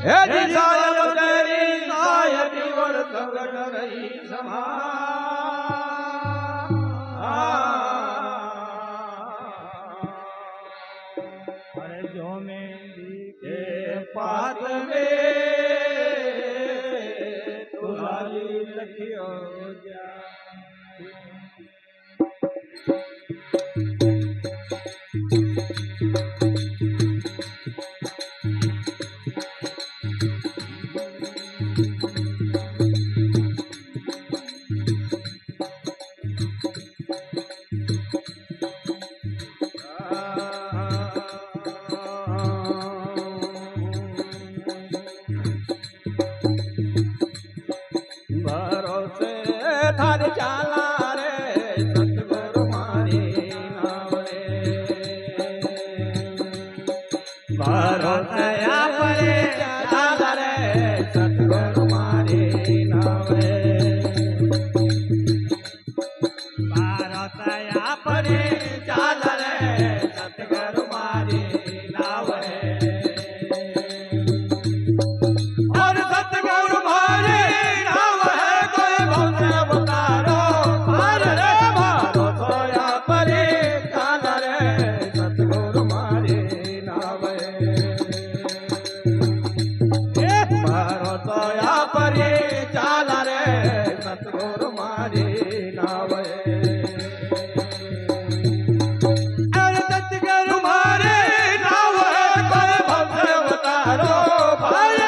हे जी सायब तेरी सायबी वर संगत रही समा अरे जो मेहंदी के पात में तुलाली लखियो जा भरोसे थार चाला रे सतगुरु मारी नाव रे भरोसे आपरे चाला रे सतगुरु मारी नाव रे भरोसे आपरे चाला रे सतगुरु मारी नाव रे और सतगुरु मारी सतगुरु मारी नाव अरे सतगुरु मारी नाव कोई भवसे उतारो भाई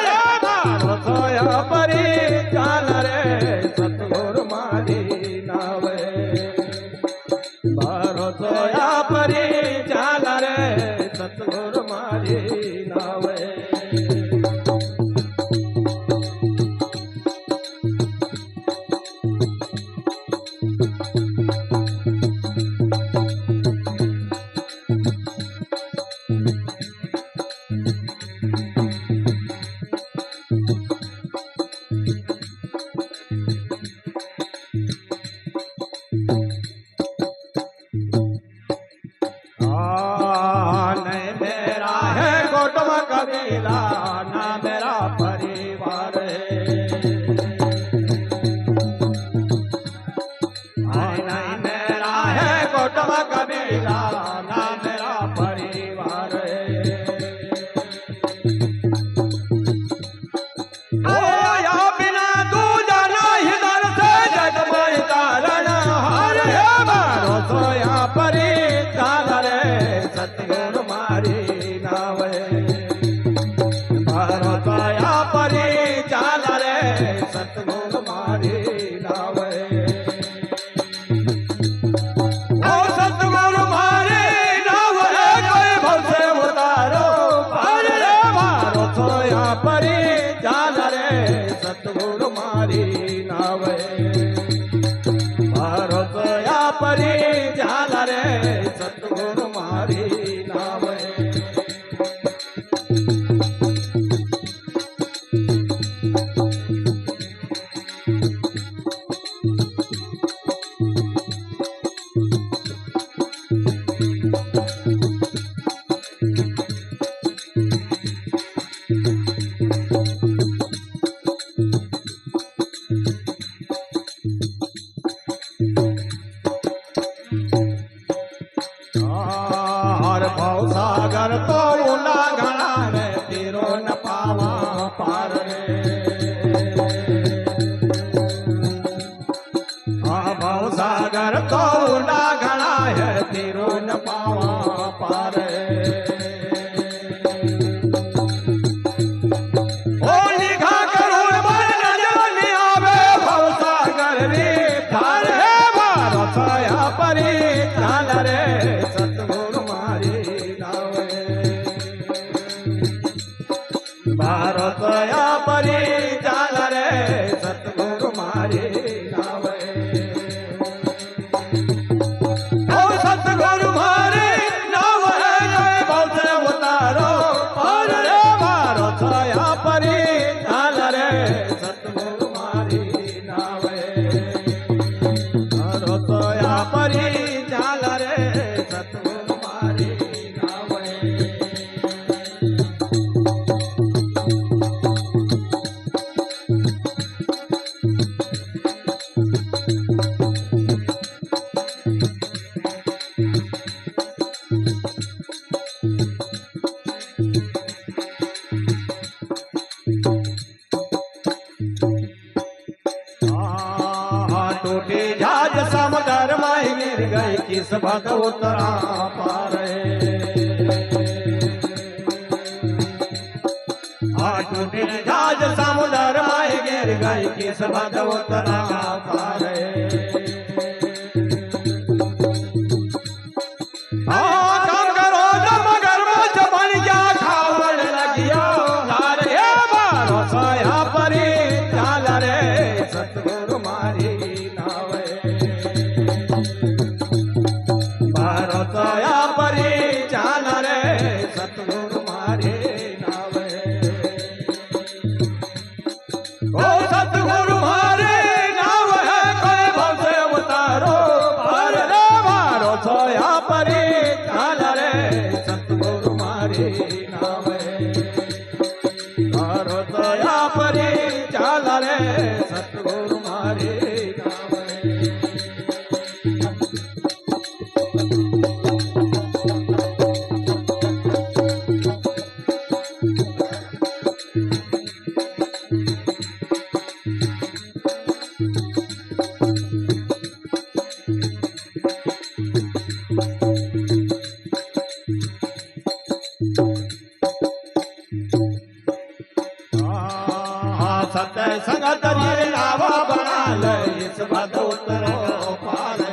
मारो सोया परी चाल रे सतगुरु मारी नाव मारो सोया परी चाल रे सतगुरु मारी नाव कबीला ना मेरा परिवार है नहीं मेरा है कोटवा कबीला ना मेरा परिवार है ओ या बिना तू जाना इधर से जग में कारण हर है मारो सोया परी चाल रे सतगुरु मारी नाव भरोसा परी चाल रे सतगुरु मारी नाव ओ सतगुरु मारी नाव कोई भवसे उतारो अरे भरोसा परी चाल रे सतगुरु मारी नाव भरोसा परी चाल रे सतगुरु मारी नाव सागर तो उना घना रे तेरो न पावा पार रे भाव सागर तो उना घना है तेरो न पावा पार ओ निघा करूं मन नजर आवे भाव सागर रे धार है भरोसा परी चाल रे सतगुरु मारी भरोसा परी चाल रे सतगुरु मारी नाव ओ सतगुरु मारी नाव भवसे उतारो और रे भरोसा परी चाल रे सतगुरु मारी नाव भरोसा परी चाल रे सतगुरु मारी नाव समुदार माही गिर गई किस भद उतरा पारे टूटी जहाज समुदार माही गिर गई किस भद उतरा पारे काम करो जब मगरमच्छ बन जा खावन लगियो रे भरोसा परी चाल रे सतगुरु मारी नावे भरोसा परी चाल रे सतगुरु मारी नावे ओ सतगुरु मारे नाव है कोई भव से उतारो पार रे भरोसा परी चाल रे सतगुरु मारी नावे भरोसा परी चाल रे सतगुरु मारी नावे सत्य संगत रे लावा बना ले इस भद उतरो पारे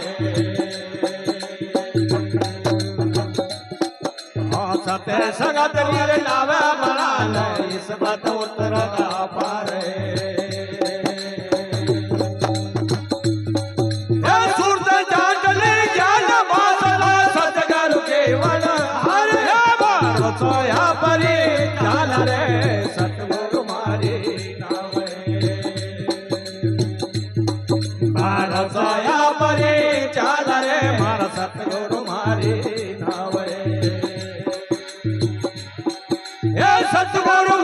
सत्य संगत रे लावा बना ले इस भद उतरो पारे सूरत चाटले ज्ञान बासला सतगुरु केवल हरे भरोसा परी चाल रे सतगुरु मारी भरोसा परी चाल रे मारा सतगुरु मारी नावे सतगुरु